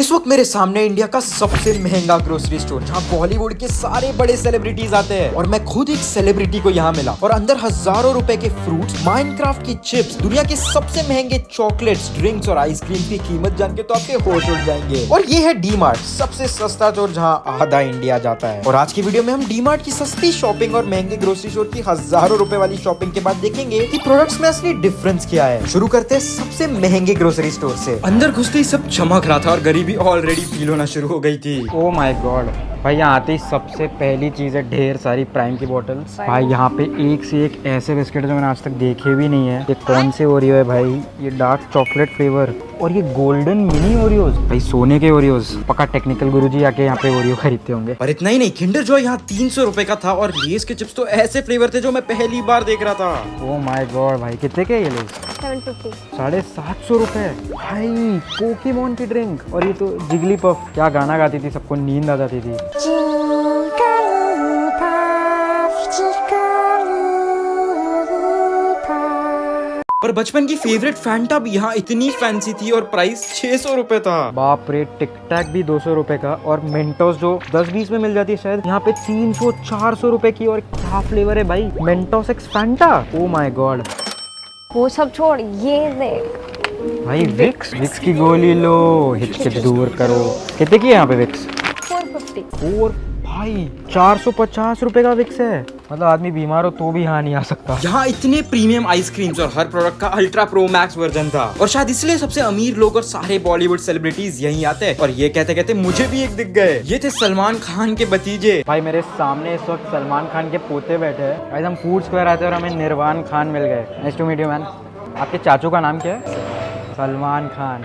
इस वक्त मेरे सामने इंडिया का सबसे महंगा ग्रोसरी स्टोर जहाँ बॉलीवुड के सारे बड़े सेलिब्रिटीज आते हैं और मैं खुद एक सेलिब्रिटी को यहाँ मिला और अंदर हजारों रुपए के फ्रूट्स, माइनक्राफ्ट की चिप्स, दुनिया के सबसे महंगे चॉकलेट्स, ड्रिंक्स और आइसक्रीम की कीमत जान के तो आपके होश उड़ जाएंगे। और ये है डी मार्ट, सबसे सस्ता स्टोर जहाँ आधा इंडिया जाता है। और आज की वीडियो में हम डी मार्ट की सस्ती शॉपिंग और महंगे ग्रोसरी स्टोर की हजारों रुपए वाली शॉपिंग के बाद देखेंगे कि प्रोडक्ट्स में असली डिफरेंस क्या है। शुरू करते हैं सबसे महंगे ग्रोसरी स्टोर से। अंदर घुसते ही सब चमक रहा था और गरीबी ऑलरेडी फील होना शुरू हो गई थी। ओ माय गॉड भाई, यहाँ आते ही सबसे पहली चीज़ है ढेर सारी प्राइम की बोतल्स। भाई यहाँ पे एक से एक ऐसे बिस्किट जो मैंने आज तक देखे भी नहीं है। ये कौन से ओरियो है भाई? ये डार्क चॉकलेट फ्लेवर और ये गोल्डन मिनी ओरियोज, भाई सोने के ओरियोज। पक्का टेक्निकल गुरुजी आके यहाँ पे ओरियो खरीदते होंगे। पर इतना ही नहीं, किंडर जॉय यहाँ 300 रुपए का था और लेस के चिप्स तो ऐसे फ्लेवर थे जो मैं पहली बार देख रहा था। ओ माय गॉड भाई, कितने के ये लेस? 750। 750 रुपए भाई। पोकेमोन की ड्रिंक और ये तो जिगली पफ, क्या गाना गाती थी, सबको नींद आ जाती थी। पर बचपन की फेवरेट फैंटा भी यहाँ इतनी फैंसी थी और प्राइस 600 रुपए था। बाप रे, टिक टैक भी 200 रुपए का और मेंटोस जो 10-20 में मिल जाती है शायद, यहाँ पे 300-400 रुपए की। और क्या फ्लेवर है भाई? Mentos x Fanta. Oh my God. वो सब छोड़, ये देख भाई विक्स की गोली लो, हिचकिच दूर करो। कितने की है यहाँ पे विक्स? 450। और भाई 450 रुपए का विक्स है। मतलब आदमी बीमार हो तो भी यहाँ नहीं आ सकता। यहाँ इतने प्रीमियम आइसक्रीम्स और हर प्रोडक्ट का अल्ट्रा प्रो मैक्स वर्जन था और शायद इसलिए सबसे अमीर लोग और सारे बॉलीवुड सेलिब्रिटीज यहीं आते हैं। और ये कहते कहते मुझे भी एक दिख गए। ये थे सलमान खान के भतीजे। भाई मेरे सामने इस वक्त सलमान खान के पोते बैठे हैं। भाई हम फूड स्क्वायर आते हैं और हमें निर्वाण खान मिल गए। Nice to meet you man. आपके चाचू का नाम क्या है? सलमान खान।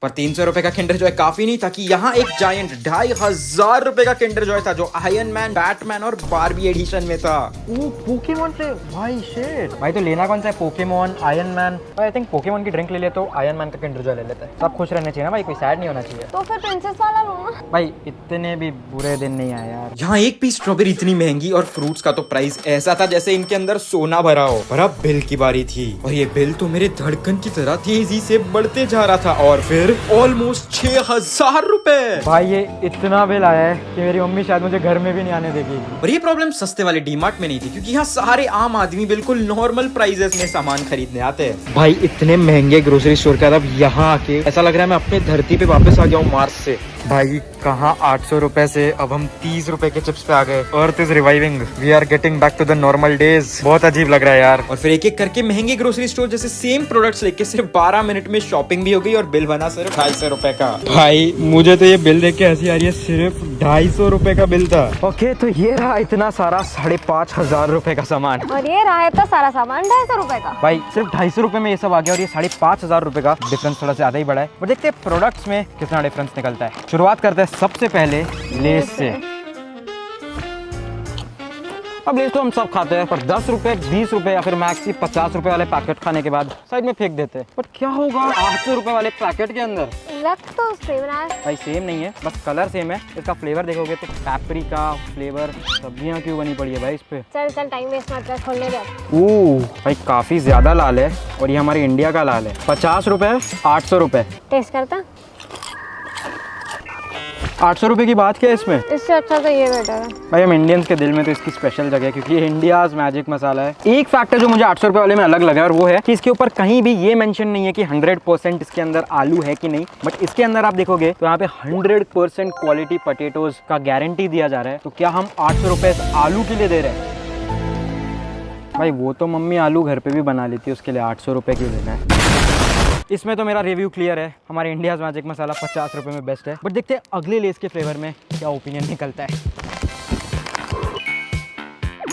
पर 300 रुपए का किंडर जॉय काफी नहीं था कि यहाँ एक जायंट 2500 रुपए का किंडर जॉय था जो आयरन मैन, बैटमैन और बारबी एडिशन में था। ओ पोकेमोन से भाई शिट। भाई तो लेना कौन सा है? Pokemon, iron man. I think Pokemon की ड्रिंक ले ले तो आयरन मैन का किंडर जॉय ले लेते हैं। सब खुश रहने चाहिए ना भाई, कोई सैड नहीं होना चाहिए। तो फिर प्रिंसेस वाला लो ना। भाई इतने भी बुरे दिन नहीं आए यार। यहाँ एक पीस स्ट्रॉबेरी इतनी महंगी और फ्रूट्स का तो प्राइस ऐसा था जैसे इनके अंदर सोना भरा हो। पर अब बिल की बारी थी और ये बिल तो मेरे धड़कन की तरह तेजी से बढ़ते जा रहा था और फिर ऑलमोस्ट 6000 रुपए। भाई ये इतना बिल आया है कि मेरी मम्मी शायद मुझे घर में भी नहीं आने देगी। और ये प्रॉब्लम सस्ते वाले डीमार्ट में नहीं थी क्योंकि यहाँ सारे आम आदमी बिल्कुल नॉर्मल प्राइसेस में सामान खरीदने आते हैं। भाई इतने महंगे ग्रोसरी स्टोर का अब यहाँ आके ऐसा लग रहा है मैं अपने धरती पे वापस आ गया हूँ मार्स से। भाई कहाँ 800 रुपए से अब हम 30 रुपए के चिप्स पे आ गए। Earth is reviving, we are getting back to the normal days. बहुत अजीब लग रहा है यार। और फिर एक एक करके महंगे ग्रोसरी स्टोर जैसे सेम प्रोडक्ट्स लेके सिर्फ 12 मिनट में शॉपिंग भी हो गई और बिल बना सिर्फ 250 रुपए का। भाई मुझे तो ये बिल देख के हंसी आ रही है, सिर्फ 250 रुपए का बिल था। ओके तो ये रहा इतना सारा 5500 रुपए का सामान। और ये रहा था सारा सामान 250 रुपए का। भाई सिर्फ 250 रुपए में ये सब आ गया और ये 5500 रुपए का डिफरेंस थोड़ा ज्यादा ही बड़ा है। और देखते हैं प्रोडक्ट्स में कितना डिफरेंस निकलता है। शुरुआत करते हैं सबसे पहले लेस से। अब लेस तो हम सब खाते हैं, पर 10 रुपए, 20 रुपए या फिर मैक्स 50 रुपए वाले पैकेट खाने के बाद साइड में फेंक देते हैं। बट क्या होगा 800 रुपए वाले पैकेट के अंदर? लग तो सेम रहा है। भाई सेम नहीं है, बस कलर सेम है। इसका फ्लेवर देखोगे तो पेपरिका फ्लेवर। सब्जियां क्यों बनी पड़ी है भाई इस पे? चल टाइम वेस्ट मत कर, खोलने दे। ओह भाई काफी ज्यादा लाल है और ये हमारे इंडिया का लाल है। 50 रुपए, 800 रुपए। टेस्ट करता। 800 रुपए की बात क्या है इसमें? इससे अच्छा तो ये बेटर है। भाई हम इंडियंस के दिल में तो इसकी स्पेशल जगह है क्योंकि ये इंडियाज मैजिक मसाला है। एक फैक्टर जो मुझे 800 रुपए वाले में अलग लगा और वो है कि इसके ऊपर कहीं भी ये मेंशन नहीं है कि 100% इसके अंदर आलू है कि नहीं। बट इसके अंदर आप देखोगे तो यहाँ पे 100% क्वालिटी पोटैटोज का गारंटी दिया जा रहा है। तो क्या हम 800 रुपए आलू के लिए दे रहे हैं? भाई वो तो मम्मी आलू घर पे भी बना लेती है, उसके लिए 800 रुपए क्यों देना है? इसमें तो मेरा रिव्यू क्लियर है, हमारे इंडियाज मैजिक मसाला 50 रुपए में बेस्ट है। बट देखते हैं अगले लेस के फ्लेवर में क्या ओपिनियन निकलता है।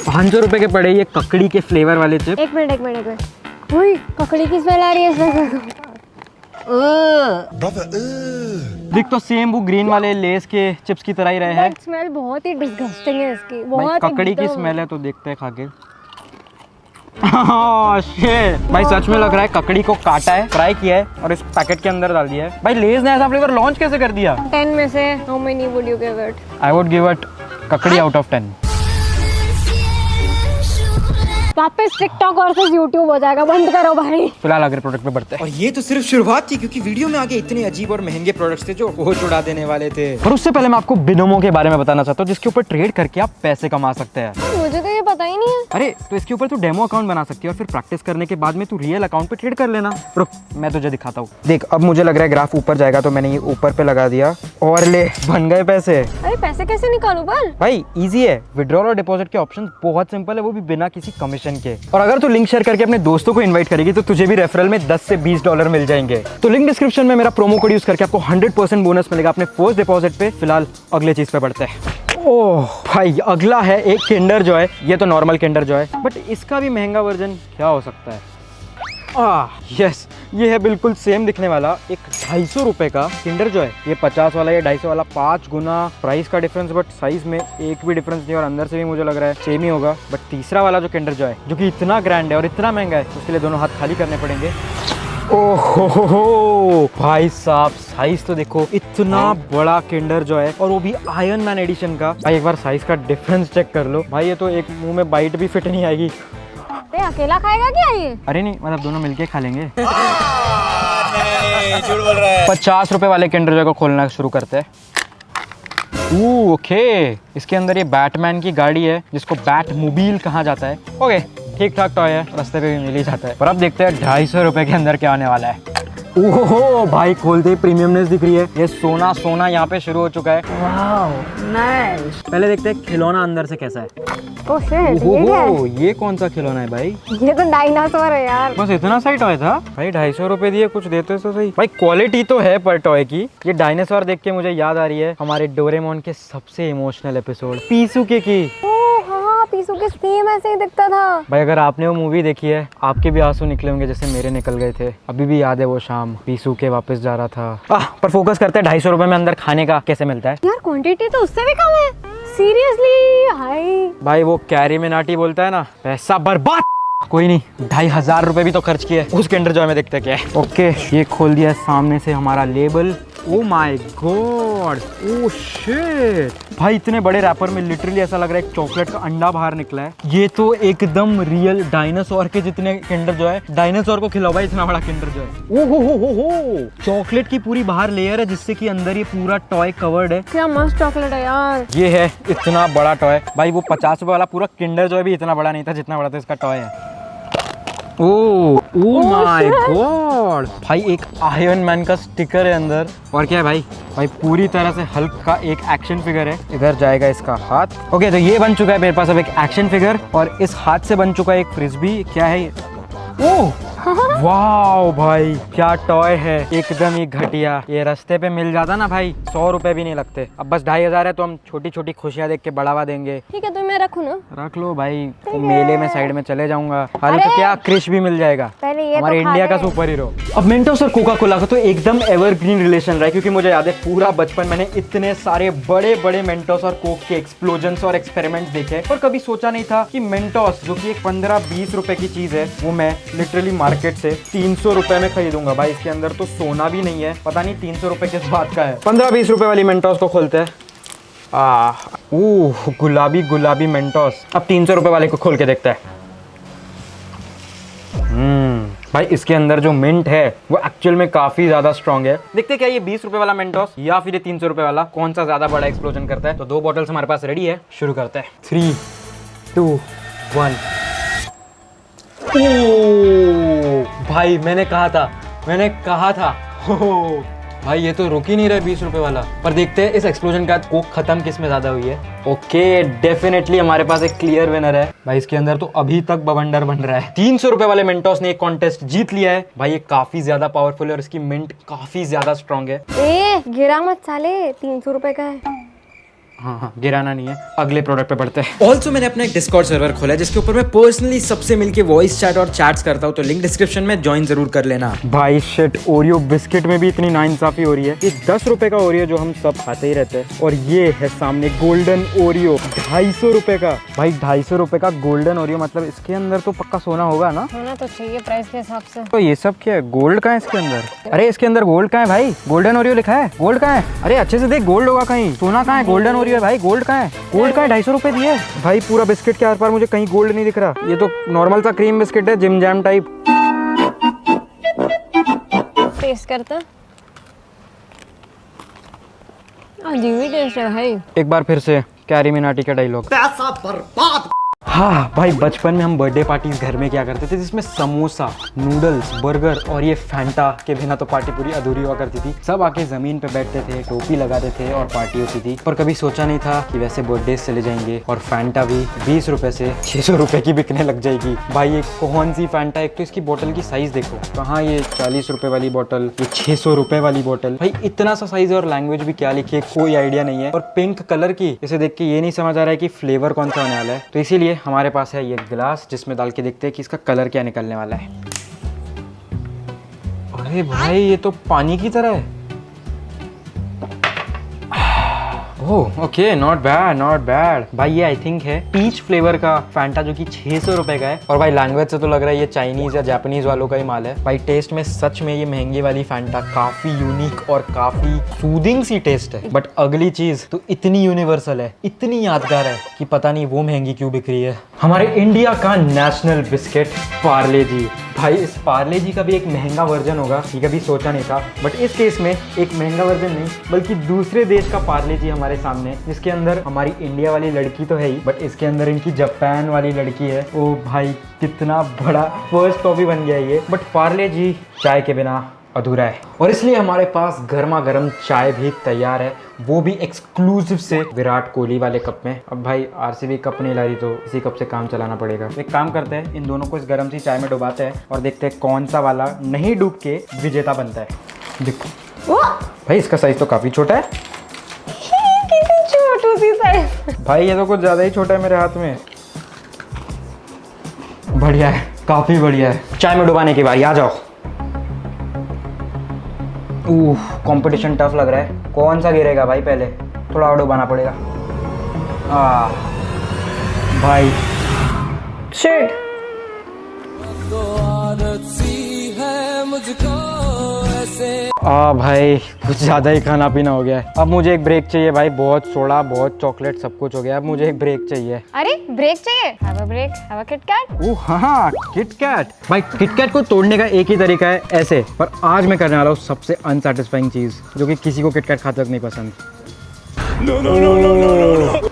500 रुपए के पड़े ये ककड़ी के फ्लेवर वाले चिप। एक मिनट। उई, ककड़ी की स्मेल आ रही है इसमें। दिख तो सेम वो ग्रीन वाले लेस के चिप्स की तरह ही रहे हैं। स्मेल बहुत ही डिस्गस्टिंग है इसकी। भाई बहुत ककड़ी की स्मेल है तो देखते हैं खा के। भाई सच में लग रहा है ककड़ी को काटा है, फ्राई किया है और इस पैकेट के अंदर डाल दिया है। भाई लेज ने ऐसा फ्लेवर लॉन्च कैसे कर दिया? 10 में से how many would you give it? I would give it ककड़ी आउट ऑफ 10। वापस टिकटॉक वर्सेस यूट्यूब हो जाएगा, बंद करो भाई। फिलहाल अगले प्रोडक्ट पे बढ़ते हैं। और ये तो सिर्फ शुरुआत थी, क्योंकि वीडियो में आगे इतने अजीब और महंगे प्रोडक्ट्स थे जो होश उड़ा देने वाले थे। पर उससे पहले मैं आपको बिनोमो के बारे में बताना चाहता हूँ, जिसके ऊपर ट्रेड करके आप पैसे कमा सकते हैं। मुझे तो ये पता ही नहीं है। अरे तो इसके ऊपर तू डेमो अकाउंट बना सकती है और फिर प्रैक्टिस करने के बाद में तू रियल अकाउंट पे ट्रेड कर लेना। रुक मैं तुझे दिखाता हूँ। देख अब मुझे लग रहा है ग्राफ ऊपर जाएगा, तो मैंने ये ऊपर पे लगा दिया और ले बन गए पैसे। अरे पैसे कैसे निकालूं पर? भाई इजी है, विड्रॉल और डिपॉजिट के ऑप्शन बहुत सिंपल है, वो भी बिना किसी कमीशन के। और अगर तू लिंक शेयर करके अपने दोस्तों को इनवाइट करेगी तो तुझे भी रेफरल में 10 से 20 डॉलर मिल जाएंगे। तो लिंक डिस्क्रिप्शन में मेरा प्रोमो कोड यूज करके आपको 100% बोनस मिलेगा अपने फर्स्ट डिपॉजिट पे। फिलहाल अगले चीज पे बढ़ते हैं। ओह भाई अगला है एक किंडर जॉय। ये तो नॉर्मल किंडर जॉय, बट इसका भी महंगा वर्जन क्या हो सकता है? यस, ये है बिल्कुल सेम दिखने वाला एक 250 रुपए का किंडर जॉय। ये 50 वाला, ये 250 वाला 5 गुना प्राइस का डिफरेंस, बट साइज में एक भी डिफरेंस नहीं और अंदर से भी मुझे लग रहा है सेम ही होगा। बट तीसरा वाला जो किंडर जॉय जो कि इतना ग्रैंड है और इतना महंगा है, उसके लिए दोनों हाथ खाली करने पड़ेंगे। ओहो भाई साहब, साइज तो देखो, इतना बड़ा किंडर जॉय है और वो भी आयरन मैन एडिशन का। भाई एक बार साइज का डिफरेंस चेक कर लो भाई, ये तो एक मुंह में बाइट भी फिट नहीं आएगी। अकेला खाएगा क्या ये? अरे नहीं, मतलब दोनों मिलके खा लेंगे। नहीं, झूठ बोल रहा है। 50 रुपए वाले किंडर जॉय को खोलना शुरू करते हैं। ओके, इसके अंदर ये बैटमैन की गाड़ी है जिसको बैट मोबाइल कहा जाता है। ओके ठीक ठाक टॉय है, रास्ते पे भी मिल ही जाता है। पर अब देखते हैं 250 रुपए के अंदर क्या आने वाला है। ओहो भाई, खोलते ही प्रीमियमनेस दिख रही है। ये सोना सोना यहाँ पे शुरू हो चुका है। Wow nice. पहले देखते हैं खिलौना अंदर से कैसा है। ओह शिट, ये क्या है? ये कौन सा खिलौना है भाई? ये तो डायनासोर है यार। बस इतना सही टॉय था भाई? 250 रुपए दिए, कुछ देते तो सही। भाई क्वालिटी तो है पर टॉय की। ये डायनासोर देख के मुझे याद आ रही है हमारे डोरेमोन के सबसे इमोशनल एपिसोड पीसूके की। पीसू के सेम ऐसे ही दिखता था भाई। अगर आपने वो मूवी देखी है, आपके भी आंसू निकले होंगे जैसे मेरे निकल गए थे। अभी भी याद है वो शाम, पीसू के वापस जा रहा था। पर फोकस करते हैं 250 रुपए में अंदर खाने का कैसे मिलता है। यार क्वांटिटी तो उससे भी कम है। सीरियसली हाय भाई वो कैरी मिनाटी बोलता है ना, पैसा बर्बाद। कोई नहीं, 2500 रुपए भी तो खर्च किए। उस किंडर जॉय में देखते क्या है। ओके ये खोल दिया सामने से हमारा label. Oh my God, oh shit भाई, इतने बड़े रैपर में लिटरली ऐसा लग रहा है एक चॉकलेट का अंडा बाहर निकला है। ये तो एकदम रियल डायनासोर के जितने किंडर जॉय है। डायनासोर को खिलाओ भाई इतना बड़ा किंडर जॉय। ओ हो चॉकलेट की पूरी बाहर लेयर है जिससे कि अंदर ये पूरा टॉय कवर्ड है। क्या मस्त चॉकलेट है यार। ये है इतना बड़ा टॉय भाई। वो 50 रुपए वाला पूरा किंडर जॉय भी इतना बड़ा नहीं था जितना बड़ा था इसका टॉय है। ओ माय गॉड भाई, एक आयरन मैन का स्टिकर है अंदर। और क्या है भाई? भाई पूरी तरह से हल्क का एक एक्शन फिगर है। इधर जाएगा इसका हाथ। ओके तो ये बन चुका है मेरे पास अब एक एक्शन फिगर, और इस हाथ से बन चुका है एक फ्रिस्बी। क्या है ये? ओह वाओ भाई, क्या टॉय है, एकदम ही घटिया। ये रास्ते पे मिल जाता ना भाई, 100 रुपए भी नहीं लगते। अब बस 2500 है तो हम छोटी छोटी खुशियां देख के बढ़ावा देंगे। ठीक है तो मैं रखूँ ना? रख लो भाई, तो मेले में साइड में चले जाऊंगा। अरे तो क्या क्रिश भी मिल जाएगा, पहले ये हमारे तो इंडिया का सुपर हीरो। अब मेंटोस और कोका कोला का तो एकदम एवरग्रीन रिलेशन रहा है, क्योंकि मुझे याद है पूरा बचपन मैंने इतने सारे बड़े बड़े मेंटोस और कोक के एक्सप्लोजन्स और एक्सपेरिमेंट्स देखे, और कभी सोचा नहीं था कि मेंटोस जो कि एक 15-20 रुपए की चीज है, वो मैं लिटरली मार्केट से 300 रुपए में खरीदूंगा। भाई इसके अंदर तो सोना भी नहीं है, पता नहीं 300 रुपए किस बात का है। 15-20 रुपए वाली मेंटोस को खोलते हैं। गुलाबी गुलाबी मेंटोस। अब 300 रुपए वाले को खोल के देखते हैं। भाई इसके अंदर जो मिंट है वो एक्चुअल में काफी ज्यादा स्ट्रॉन्ग है। देखते क्या ये 20 रुपए वाला मेंटोस या फिर ये 300 रुपए वाला कौन सा ज्यादा बड़ा एक्सप्लोजन करता है। तो 2 बॉटल्स हमारे पास रेडी है, शुरू करते हैं। 3, 2, 1। भाई मैंने कहा था भाई ये तो रुक ही नहीं रहा 20 रुपए वाला। पर देखते हैं इस एक्सप्लोजन का कोक खत्म किस में ज्यादा हुई है। ओके डेफिनेटली हमारे पास एक क्लियर विनर है भाई। इसके अंदर तो अभी तक बवंडर बन रहा है। 300 रुपए वाले मेंटोस ने एक कॉन्टेस्ट जीत लिया है भाई। ये काफी ज्यादा पावरफुल है और इसकी मिंट काफी ज्यादा स्ट्रॉन्ग है। गिरा मत साले, 300 रुपए का है। हाँ गिराना नहीं है। अगले प्रोडक्ट पे बढ़ते हैं। ऑल्सो मैंने अपना एक डिस्कॉर्ड सर्वर खोला है जिसके ऊपर मैं पर्सनली सबसे मिलके वॉइस चैट और चैट्स करता हूँ, तो लिंक डिस्क्रिप्शन में ज्वाइन जरूर कर लेना। भाई शिट, ओरियो बिस्किट में भी इतनी नाइंसाफी हो रही है। ये 10 रुपए का ओरियो जो हम सब खाते ही रहते हैं, और ये है सामने गोल्डन ओरियो 250 रुपए का। भाई 250 रुपए का गोल्डन ओरियो, मतलब इसके अंदर तो पक्का सोना होगा ना? होना तो चाहिए प्राइस के हिसाब से। तो ये सब क्या है? गोल्ड कहाँ है इसके अंदर? अरे इसके अंदर गोल्ड कहाँ है भाई? गोल्डन ओरियो लिखा है, गोल्ड कहाँ है? अरे अच्छे से देख, गोल्ड होगा कहीं, सोना कहाँ है? गोल्डन ओरियो है भाई, गोल्ड कहाँ है? गोल्ड कहाँ है? 250 रुपए दिए भाई। पूरा बिस्किट के आर पार मुझे कहीं गोल्ड नहीं दिख रहा। ये तो नॉर्मल सा क्रीम बिस्किट है, जिम जैम टाइप। टेस्ट करता। अजीब ही टेस्ट है भाई। एक बार फिर से कैरी मिनाटी का डायलॉग। पैसा बर्बाद। हाँ भाई, बचपन में हम बर्थडे पार्टीज घर में क्या करते थे, जिसमें समोसा, नूडल्स, बर्गर और ये फैंटा के बिना तो पार्टी पूरी अधूरी हुआ करती थी। सब आके जमीन पे बैठते थे, टोपी लगाते थे और पार्टी होती थी। पर कभी सोचा नहीं था कि वैसे बर्थडे चले जाएंगे और फैंटा भी 20 रुपए से 600 रुपए की बिकने लग जाएगी। भाई ये कौन सी फैंटा, एक तो इसकी बोतल की साइज देखो, कहाँ ये 40 रुपए वाली बोतल, ये 600 रुपए वाली बोतल। भाई इतना सा साइज और लैंग्वेज भी क्या लिखी है कोई आइडिया नहीं है। और पिंक कलर की, इसे देख के ये नहीं समझ आ रहा है कि फ्लेवर कौन सा होने वाला है। तो इसीलिए हमारे पास है ये ग्लास, जिसमें डाल के देखते हैं कि इसका कलर क्या निकलने वाला है। अरे भाई ये तो पानी की तरह है। Oh okay, not bad not bad. भाई ये आई थिंक है पीच फ्लेवर का फैंटा, जो कि 600 रुपए का है। और भाई लैंग्वेज से तो लग रहा है ये चाइनीज या जापानीज वालों का ही माल है। भाई टेस्ट में सच में ये महंगी वाली फैंटा काफी यूनिक और काफी सूदिंग सी टेस्ट है। बट अगली चीज तो इतनी यूनिवर्सल है, इतनी यादगार है कि पता नहीं वो महंगी क्यों बिक रही है। हमारे इंडिया का नेशनल बिस्किट पार्ले जी। भाई इस पार्ले जी का भी एक महंगा वर्जन होगा, ये कभी सोचा नहीं था। बट इस केस में एक महंगा वर्जन नहीं, बल्कि दूसरे देश का पार्ले जी हमारे सामने, जिसके अंदर हमारी इंडिया वाली लड़की तो है ही, बट इसके अंदर इनकी जापान वाली लड़की है। ओ भाई कितना बड़ा फर्स्ट कॉपी बन गया ये। बट पार्ले जी चाय के बिना अधूरा है, और इसलिए हमारे पास गर्मा गर्म चाय भी तैयार है, वो भी एक्सक्लूसिव से विराट कोहली वाले कप में। अब भाई आरसीबी कप नहीं ला रही तो इसी कप से काम चलाना पड़ेगा। एक काम करते हैं, इन दोनों को इस गर्म सी चाय में डुबाते हैं और देखते हैं कौन सा वाला नहीं डूब के विजेता बनता है। देखो भाई इसका साइज तो काफी छोटा है। कितनी छोटी सी साइज। भाई ये तो कुछ ज्यादा ही छोटा है मेरे हाथ में। बढ़िया है, काफी बढ़िया है। चाय में डुबाने की बारी, आ जाओ। कंपटीशन टफ लग रहा है। कौन सा गिरेगा भाई, पहले थोड़ा और डुबाना पड़ेगा। भाई शिट। भाई कुछ ज़्यादा ही खाना पीना हो गया है। अब मुझे एक ब्रेक चाहिए भाई, बहुत सोडा, बहुत चॉकलेट, सब कुछ हो गया। अब मुझे एक ब्रेक चाहिए। अरे ब्रेक चाहिए? Have a break, have a Kit Kat. Oh हाँ, किट कैट। भाई किट कैट को तोड़ने का एक ही तरीका है, ऐसे। पर आज मैं करने वाला हूँ सबसे अनसेटिस्फाइंग चीज़, जो कि किसी को किट कैट खाते वक्त नहीं पसंद।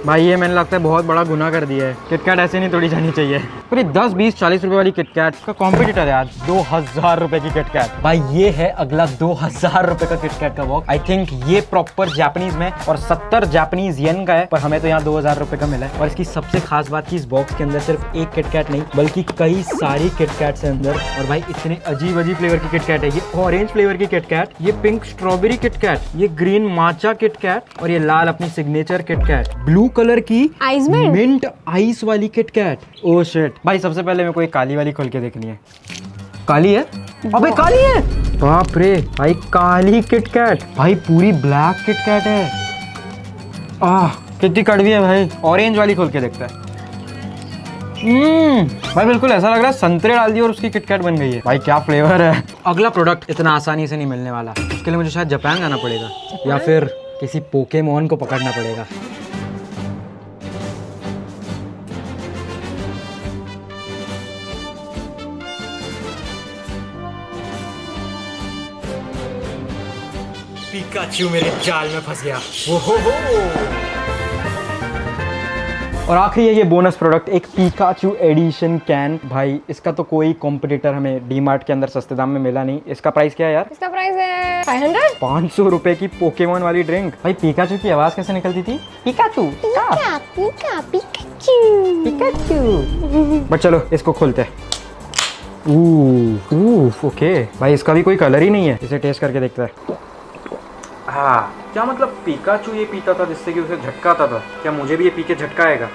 भाई ये मैंने लगता है बहुत बड़ा गुनाह कर दिया है। किटकैट ऐसे नहीं तोड़ी जानी चाहिए। पर ये 10, 20, 40 रुपए वाली किटकैट का कॉम्पिटिटर है आज 2000 रुपए की किटकैट। भाई ये है अगला 2000 रुपए का किटकैट का बॉक्स। आई थिंक ये प्रॉपर जापानीज में और 70 जापानीज येन का है, पर हमें तो यहाँ 2000 रुपए का मिला है। और इसकी सबसे खास बात की इस बॉक्स के अंदर सिर्फ एक किटकैट नहीं, बल्कि कई सारी किटकैट्स है अंदर। और भाई इतने अजीब अजीब फ्लेवर की किटकैट है। ये ऑरेंज फ्लेवर की किटकैट, ये पिंक स्ट्रॉबेरी किटकैट, ये ग्रीन माचा किटकैट, और ये लाल अपनी सिग्नेचर किटकैट, ब्लू कलर की मिंट आइस वाली किटकैट। Oh shit. भाई सबसे पहले मेरे को एक काली वाली खोल के देखनी है। काली है? अबे काली है, बाप रे। भाई काली किटकैट, भाई पूरी ब्लैक किटकैट है। कितनी कड़वी है भाई। ऑरेंज वाली खोल के देखता है। भाई बिल्कुल ऐसा लग रहा है संतरे डाल दिए और उसकी किटकैट बन गई है। भाई क्या फ्लेवर है। अगला प्रोडक्ट इतना आसानी से नहीं मिलने वाला, उसके लिए मुझे शायद जापान जाना पड़ेगा या फिर किसी पोकेमॉन को पकड़ना पड़ेगा। पिकाचू मेरे जाल में फंस गया। ओहो। और आखिरी है ये बोनस प्रोडक्ट, एक पिकाचू एडिशन कैन। भाई इसका तो कोई कॉम्पिटिटर हमें डीमार्ट के अंदर सस्ते दाम में मिला नहीं। इसका प्राइस क्या है यार? इसका प्राइस है 500। 500 रुपए की पोकेमॉन वाली ड्रिंक। भाई पिकाचू की आवाज कैसे निकलती थी? Pikachu Pikachu. बट चलो इसको खोलते हैं। ओके भाई इसका भी कोई कलर ही नहीं है, इसे टेस्ट करके देखते हैं। हाँ क्या मतलब पिकाचू ये पीता था जिससे कि उसे झटका आता था, क्या मुझे भी ये पी के झटका आएगा?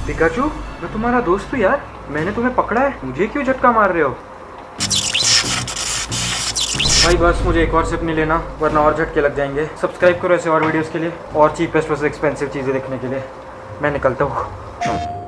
पिकाचू मैं तुम्हारा दोस्त हूँ यार, मैंने तुम्हें पकड़ा है, मुझे क्यों झटका मार रहे हो? भाई बस मुझे एक और सिप नहीं लेना वरना और झटके लग जाएंगे। सब्सक्राइब करो ऐसे और वीडियोस के लिए और चीपेस्ट वर्सेस एक्सपेंसिव चीज़ें देखने के लिए। मैं निकलता हूँ।